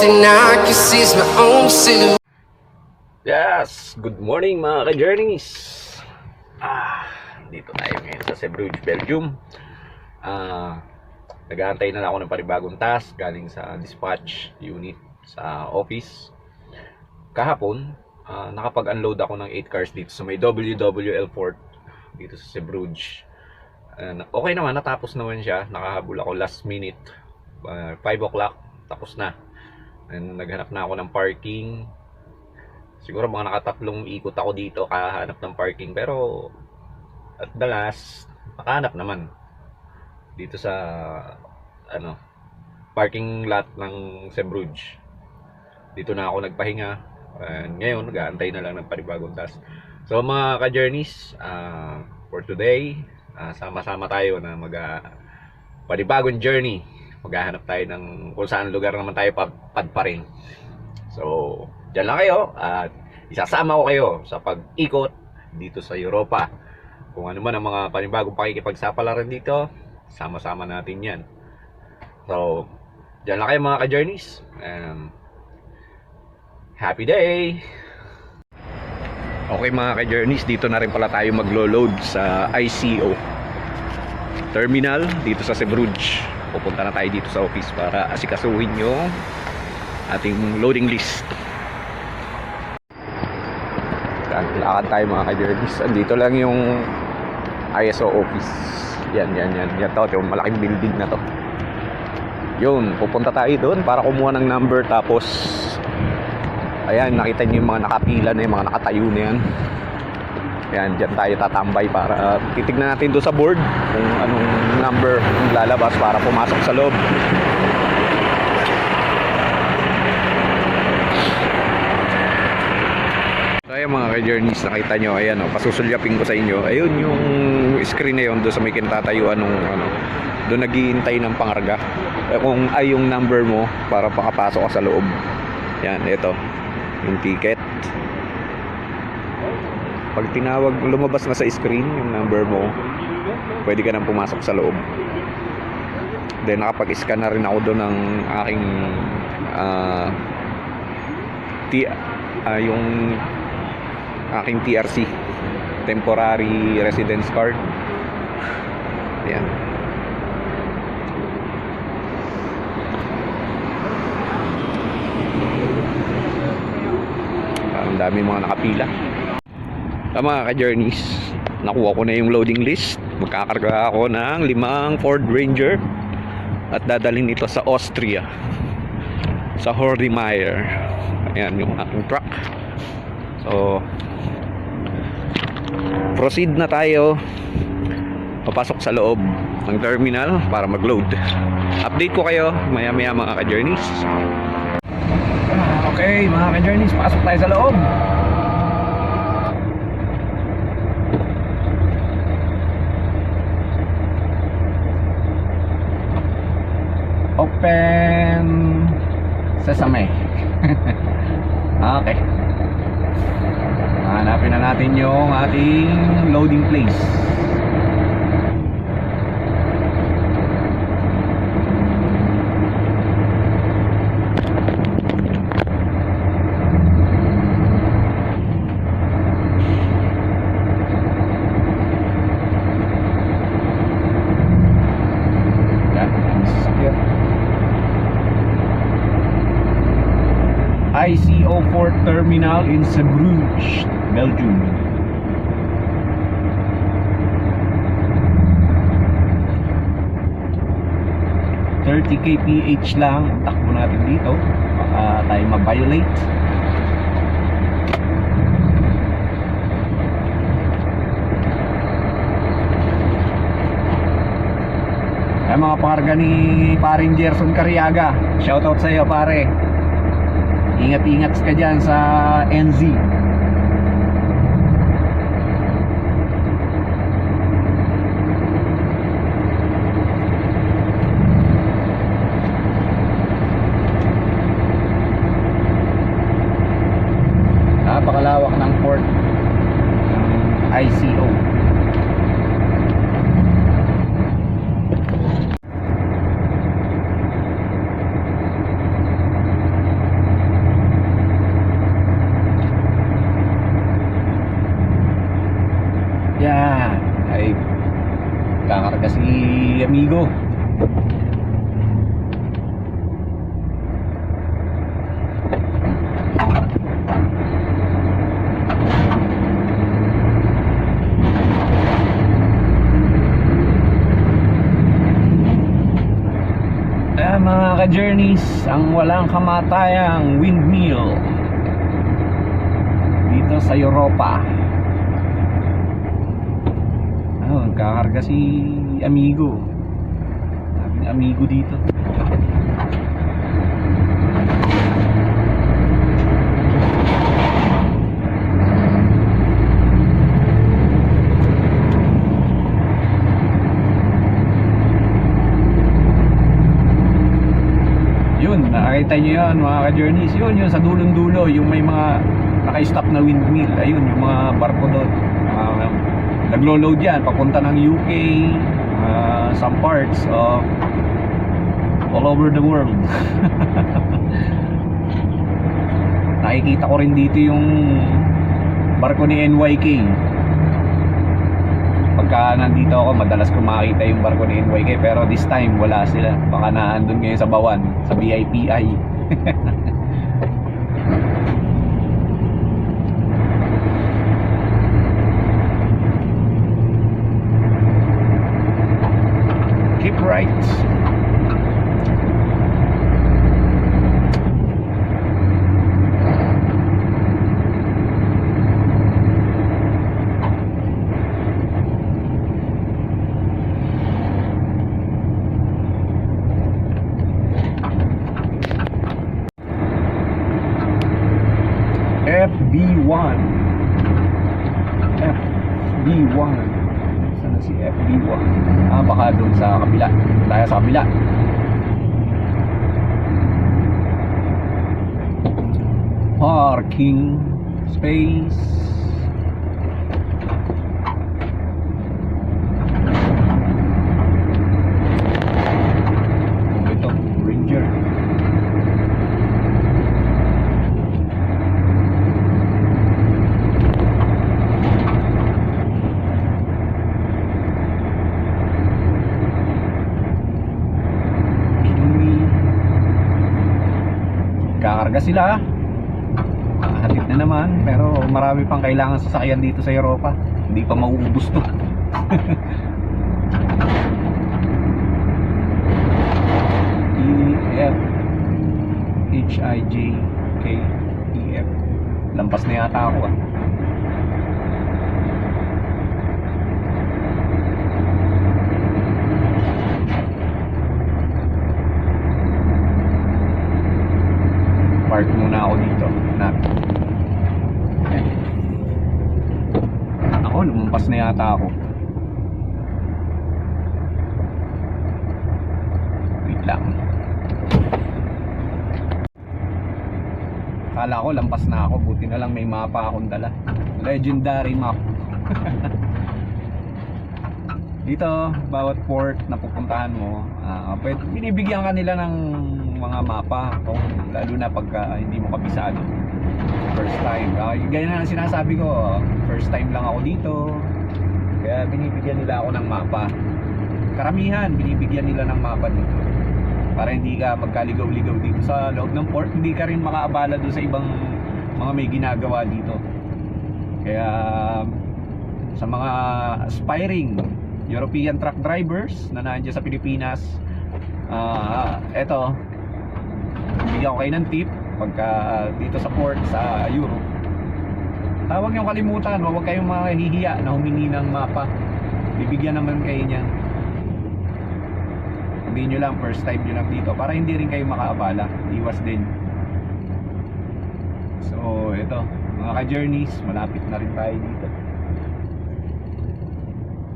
and I can seize my own silhouette. Yes, good morning mga ka-journeys. Dito tayo ngayon sa Zeebrugge, Belgium. Nag-aantay na ako ng panibagong task galing sa dispatch unit sa office. Kahapon, nakapag-unload ako ng 8 cars dito sa may WWL Port dito sa Zeebrugge. Okay naman, natapos naman siya. Nakahabol ako last minute, 5 o'clock, tapos na. And naghanap na ako ng parking. Siguro mga nakatatlong ikot ako dito kahanap ng parking, pero at the last nakahanap naman dito sa parking lot ng Zeebrugge. Dito na ako nagpahinga. And ngayon nag-aantay na lang ng panibagong task. So mga ka-journeys, for today, sama-sama tayo na panibagong journey. Maghahanap tayo ng kung saan lugar naman tayo padparin. So diyan lang kayo at isasama ko kayo sa pag-ikot dito sa Europa. Kung ano man ang mga panibagong pakikipagsapalaran dito, sama-sama natin yan. So diyan lang kayo mga ka-journeys. Happy day! Okay mga ka-journeys, dito na rin pala tayo maglo-load sa ICO terminal dito sa Zeebrugge. Pupunta na tayo dito sa office para asikasuhin yung ating loading list. Lakad tayo mga ka-journeys. Andito lang yung ISO office. Yan to, yung malaking building na to. Yun, pupunta tayo doon para kumuha ng number. Tapos ayan, nakita niyo yung mga nakapila na yung mga nakatayo na yan. Ayan, dyan tayo tatambay para titignan natin doon sa board kung anong number yung lalabas para pumasok sa loob. So ayan mga ka-journeys, nakita nyo, ayan pasusulyapin ko sa inyo. Ayun yung screen na yun doon sa may kinatatayuan nung doon naghihintay ng pangarga. Kung ay yung number mo para pakapasok ka sa loob. Yan, ito yung ticket. Pag tinawag, lumabas na sa screen yung number mo, pwede ka nang pumasok sa loob. Then nakapag-scan na rin ako doon ng aking yung aking TRC, temporary residence card. Ayan. Ang dami mga nakapila. Mga ka-journeys, nakuha ko na yung loading list. Magkakarga ako ng 5 Ford Ranger at dadalhin ito sa Austria, sa Hordemeyer. Ayan yung aking truck. So proceed na tayo, papasok sa loob ng terminal para mag-load. Update ko kayo maya maya mga ka-journeys. Okay mga ka-journeys, pasok tayo sa loob. Open Sesame. Okay. Hanapin na natin yung ating loading place. ICO Port Terminal in Zeebrugge, Belgium. $30 kph lang ang takbo natin dito. Baka tayo ma-violate. Ay mga parga ni paring Gerson Cariaga, shoutout sa iyo pare. Ingat-ingat ka dyan sa NZ. Napakalawak ng port ng ICO. Nakakarga si amigo. Mga ka-journeys, ang walang kamatayang windmill dito sa Europa. Nagkakarga si amigo. Daming amigo dito. Yun, nakakita nyo yun mga ka-journeys. Yun sa dulong-dulo, yung may mga naka-stop na windmill. Ayun, yung mga barko doon. Naglo-load yan, papunta ng UK, some parts of all over the world. Nakikita ko rin dito yung barko ni NYK. Pagka nandito ako, madalas ko makita yung barko ni NYK, pero this time wala sila. Baka naandun ngayon sa Bawan, sa BIPI. Keep right. FB1. FB1. Saan na si FB1? Baka doon sa kabila. Tayo sa kabila. Parking space. Ito, Ranger. Kakarga sila. Hatid na naman, pero marami pang kailangan sasakyan dito sa Europa. Hindi pa mauubos to. EF HIJ K EF. Lampas na yata ako Park muna ako dito. Ako, lumampas na yata ako. Wait lang. Akala ko lampas na ako. Buti na lang may mapa akong dala. Legendary map. Dito, bawat port na pupuntahan mo, binibigyan ka nila ng mga mapa, lalo na pagka hindi mo kabisado. First time. Ganyan na ang sinasabi ko, first time lang ako dito. Kaya binibigyan nila ako ng mapa. Karamihan, binibigyan nila ng mapa dito. Para hindi ka magkaligaw-ligaw dito sa loob ng port. Hindi ka rin makaabala doon sa ibang mga may ginagawa dito. Kaya sa mga aspiring European truck drivers na nandiyan sa Pilipinas, eto, bigyan ko kayo ng tip pagka dito sa port sa Europe. Huwag niyong kalimutan, huwag kayong mahihiya na humingi ng mapa. Bibigyan naman kayo niyan. Hindi nyo lang, first time nyo lang dito, para hindi rin kayo makaabala. Iwas din. So ito, mga ka-journeys, malapit na rin tayo dito.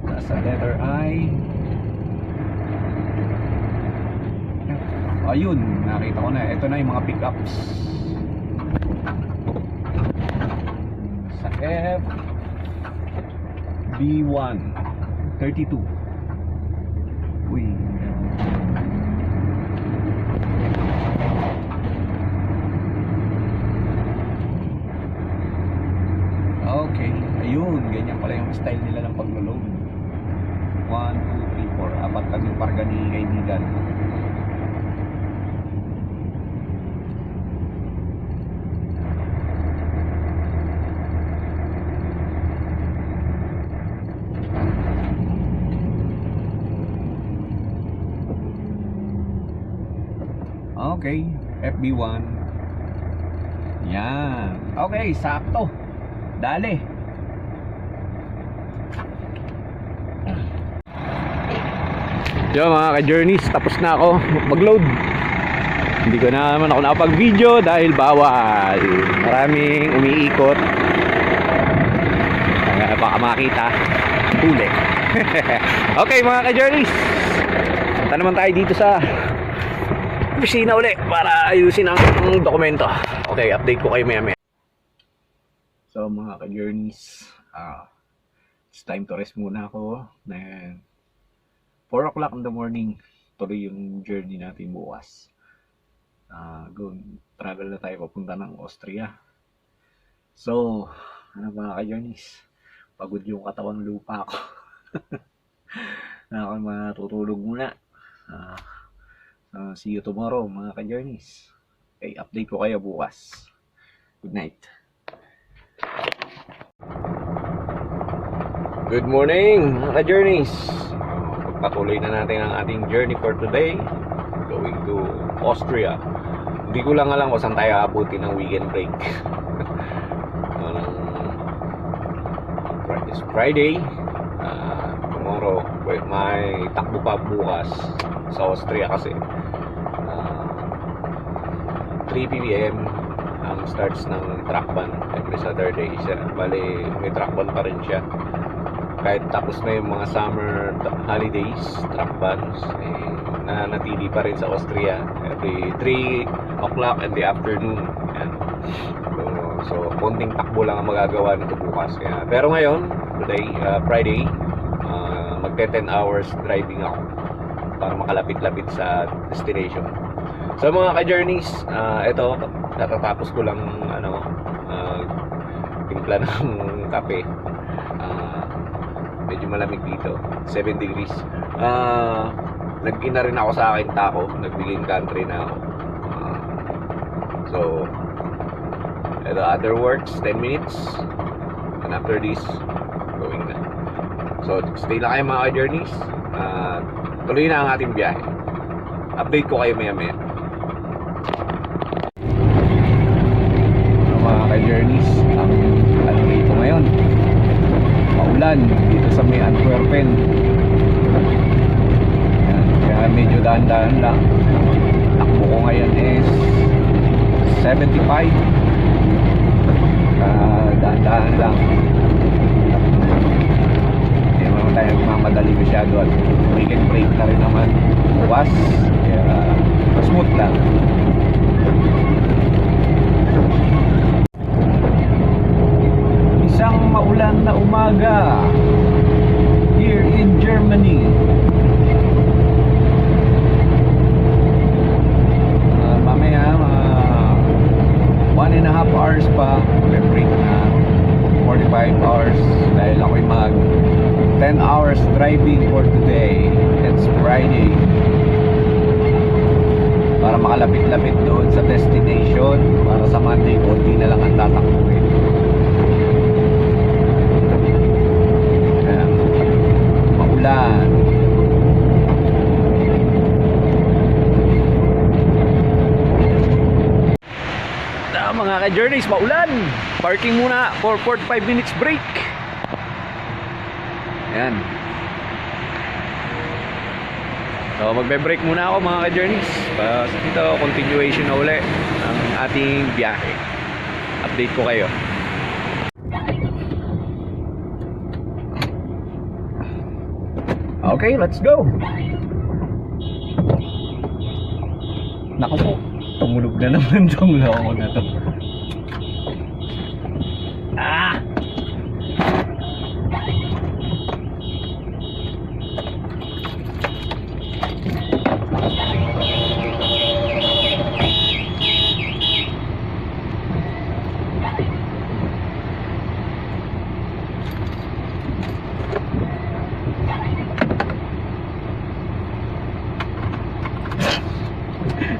Nasa letter I. Ayun, nakita ko na. Ito na yung mga pickups. Sa F B1 32. Uy. Okay, ayun, ganyan pala yung style nila ng paglo-load. 1, 2, 3, 4, apat kami parga ni kaibigan. Okay, FB1. Yan. Okay, sakto. Dali. Yo mga ka-journeys, tapos na ako mag-load. Hindi ko na naman ako nakapag-video dahil bawal. Maraming umiikot. Baka makita. Huli. Okay mga ka-journeys, punta naman tayo dito sa opisina uli para ayusin ang dokumento. Okay, update ko kayo maya. So mga ka-journeys, it's time to rest muna ako. 4 o'clock in the morning, tuloy yung journey natin bukas. Travel na tayo papunta ng Austria. So, ano mga ka-journeys, pagod yung katawang lupa ko. Na ako matutulog muna. See you tomorrow mga ka-journeys. Okay, update ko kayo bukas. Good night. Good morning mga ka-journeys. Patuloy na natin ang ating journey for today. Going to Austria. Hindi ko lang alam kung saan tayo abutin ng weekend break. Friday. Tomorrow may takbo pa bukas sa Austria kasi 3 p.m. ang starts ng track ban every Saturday. Bali may track ban pa rin siya kahit tapos na yung mga summer holidays. Track bans nananatili pa rin sa Austria every 3 o'clock in the afternoon. Yan. So konting takbo lang ang magagawa nito bukas. Pero ngayon today, Friday, magte 10 hours driving ako para makalapit-lapit sa destination. So mga ka-journeys, ito natatapos ko lang timpla ng kape. Medyo malamig dito, 7 degrees. Nag-ina rin ako sa akin tako, nagbiging country na ako. So ito, other works 10 minutes and after this going na. So stay na kayo mga ka-journeys. Tuloy na ang ating biyahe. Update ko kayo maya maya. Mga ka-journeys, ang dito ngayon maulan dito sa may Antwerpen. Yan, kaya medyo dahan-dahan lang. Takbo ko ngayon is 75. Dahan-dahan lang. Hindi naman tayo mamadali masyado at weekend break na rin naman bukas, kaya smooth lang. Isang maulan na umaga here in Germany. Mamaya 1.5 hours pa may break na 45 hours dahil ako'y mag 10 hours driving for today. It's Friday para makalapit-lapit doon sa destination, para sa Monday konti na lang ang tatakbuhin. Maulan. Mga ka-journeys, maulan. Parking muna for 45 minutes break. Ayan. So magbe-break muna ako mga ka-journeys. Dito continuation na uli ang ating biyahe. Update ko kayo. Okay, let's go. Naku po, tumulog na naman itong loko na to.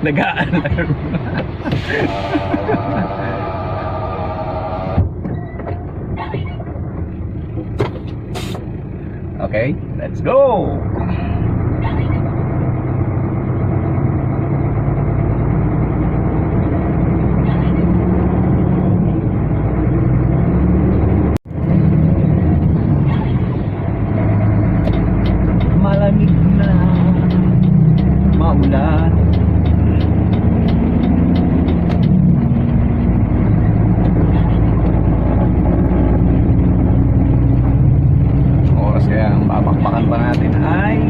Nag-a-alarm. Okay, let's go! Malamig na, maulan. Oras kaya ang babakbakan pa natin ay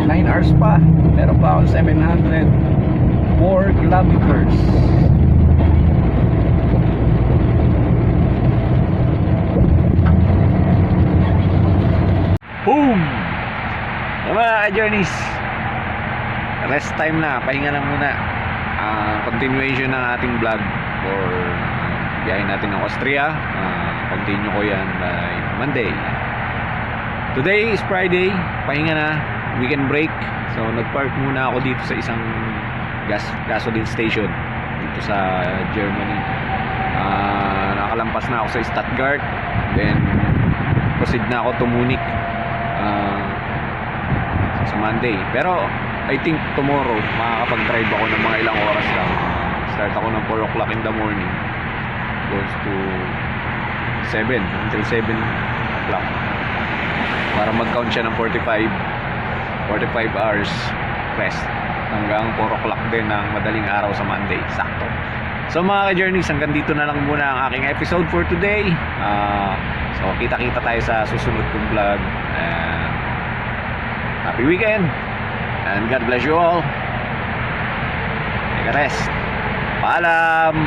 9 hours pa. Meron pa akong 704 kilometers. Boom! Mga ka-journeys, rest time na, pahinga na muna. Continuation ng ating vlog for biyahe natin ng Austria. Continue ko yan by Monday. Today is Friday, pahinga na, weekend break. So nagpark muna ako dito sa isang gasoline station dito sa Germany. Nakalampas na ako sa Stuttgart, then proceed na ako to Munich sa Monday. Pero I think tomorrow makakapag-drive ako ng mga ilang oras lang. Start ako ng 4 o'clock in the morning, goes to 7 until 7 o'clock para mag-count siya ng 45 hours rest hanggang 4 o'clock din ng madaling araw sa Monday, sakto. So mga ka-journeys, hanggang dito na lang muna ang aking episode for today. So kita-kita tayo sa susunod kong vlog. Happy weekend and God bless you all. Take a rest. Paalam.